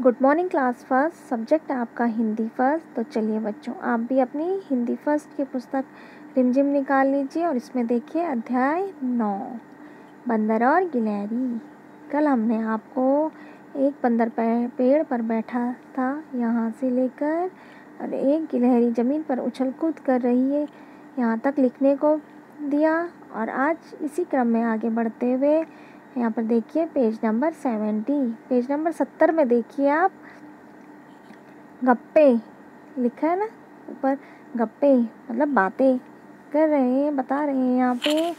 Good morning class first. Subject आपका Hindi first. तो चलिए बच्चों, आप भी अपनी हिंदी फर्स्ट की पुस्तक रिमझिम निकाल लीजिए और इसमें देखिए अध्याय 9 बंदर और गिलहरी। कल हमने आपको एक बंदर पेड़ पर बैठा था यहाँ से लेकर और एक गिलहरी ज़मीन पर उछल कूद कर रही है यहाँ तक लिखने को दिया। और आज इसी क्रम में आगे बढ़ते हुए यहाँ पर देखिए पेज नंबर 70 में देखिए आप गप्पे लिखा है ना ऊपर। गप्पे मतलब बातें कर रहे हैं, बता रहे हैं। यहाँ पे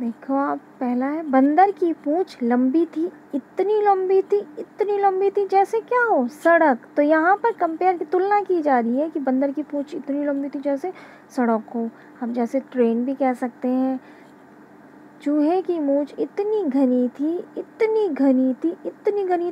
देखो आप, पहला है बंदर की पूंछ लंबी थी, इतनी लंबी थी जैसे क्या हो, सड़क। तो यहाँ पर कंपेयर की तुलना की जा रही है कि बंदर की पूंछ इतनी लंबी थी जैसे सड़क हो। हम जैसे ट्रेन भी कह सकते हैं। चूहे की मूंछ इतनी घनी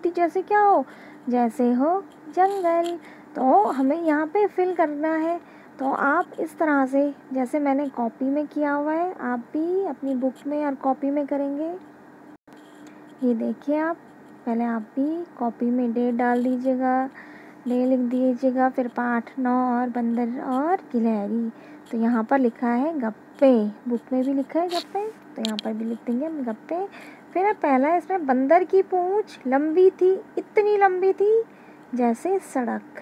थी जैसे क्या हो, जैसे हो जंगल। तो हमें यहाँ पे फिल करना है। तो आप इस तरह से, जैसे मैंने कॉपी में किया हुआ है, आप भी अपनी बुक में और कॉपी में करेंगे। ये देखिए आप, पहले आप भी कॉपी में डे डाल दीजिएगा, डे लिख दीजिएगा, फिर पाठ 9 और बंदर और गिलहरी। तो यहाँ पर लिखा है गप्पे, बुक में भी लिखा है गप्पे, तो यहाँ पर भी लिख देंगे हम गप्पे। फिर पहला इसमें बंदर की पूंछ लंबी थी, इतनी लंबी थी जैसे सड़क।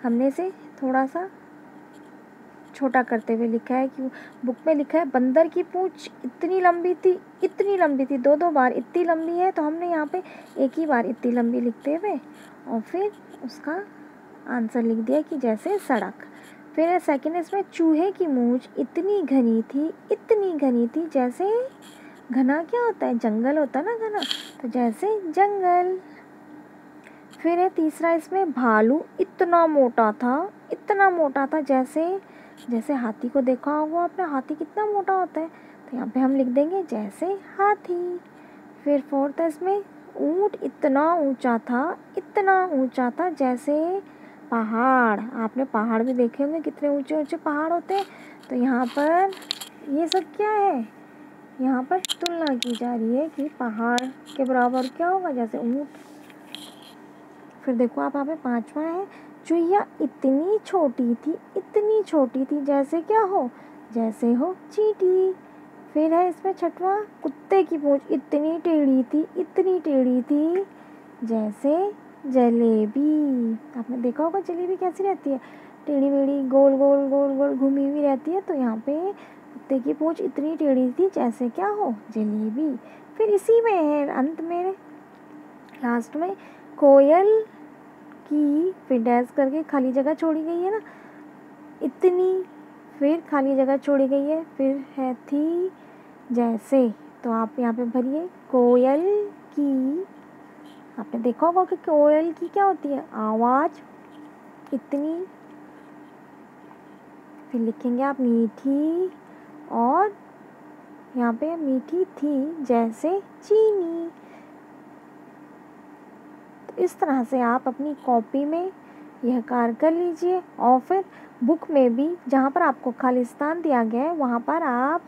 हमने इसे थोड़ा सा छोटा करते हुए लिखा है कि बुक में लिखा है बंदर की पूंछ इतनी लंबी थी, दो बार इतनी लंबी है, तो हमने यहाँ पे एक ही बार इतनी लंबी लिखते हुए और फिर उसका आंसर लिख दिया कि जैसे सड़क। फिर सेकंड इसमें चूहे की मूंछ इतनी घनी थी जैसे, घना क्या होता है, जंगल होता है ना घना, तो जैसे जंगल। फिर है तीसरा इसमें भालू इतना मोटा था जैसे हाथी को देखा होगा आपने, हाथी कितना मोटा होता है, तो यहाँ पे हम लिख देंगे जैसे हाथी। फिर फोर्थ है इसमें ऊंट इतना ऊंचा था जैसे पहाड़। आपने पहाड़ भी देखे होंगे, कितने ऊंचे ऊंचे पहाड़ होते हैं। तो यहाँ पर ये सब क्या है, यहाँ पर तुलना की जा रही है कि पहाड़ के बराबर क्या होगा, जैसे ऊंट। फिर देखो आप, यहाँ पे पांचवा है चुहिया इतनी छोटी थी जैसे क्या हो, जैसे हो चींटी। फिर है इसमें छठवां कुत्ते की पूंछ इतनी टेढ़ी थी जैसे जलेबी। आपने देखा होगा जलेबी कैसी रहती है, टेढ़ी मेढ़ी गोल घूमी हुई रहती है। तो यहाँ पे कुत्ते की पूंछ इतनी टेढ़ी थी जैसे क्या हो, जलेबी। फिर इसी में है अंत में लास्ट में कोयल की, फिर डैश करके खाली जगह छोड़ी गई है ना, इतनी, फिर खाली जगह छोड़ी गई है, फिर है थी जैसे। तो आप यहाँ पे भरिए कोयल की। आपने देखा होगा कि कोयल की क्या होती है, आवाज़ इतनी। फिर लिखेंगे आप मीठी, और यहाँ पे मीठी थी जैसे चीनी। तो इस तरह से आप अपनी कॉपी में यह कार्य कर लीजिए और फिर बुक में भी जहाँ पर आपको खाली स्थान दिया गया है वहाँ पर आप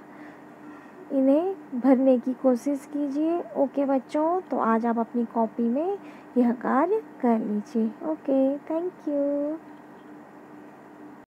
इन्हें भरने की कोशिश कीजिए। ओके बच्चों, तो आज आप अपनी कॉपी में यह कार्य कर लीजिए। Okay, thank you.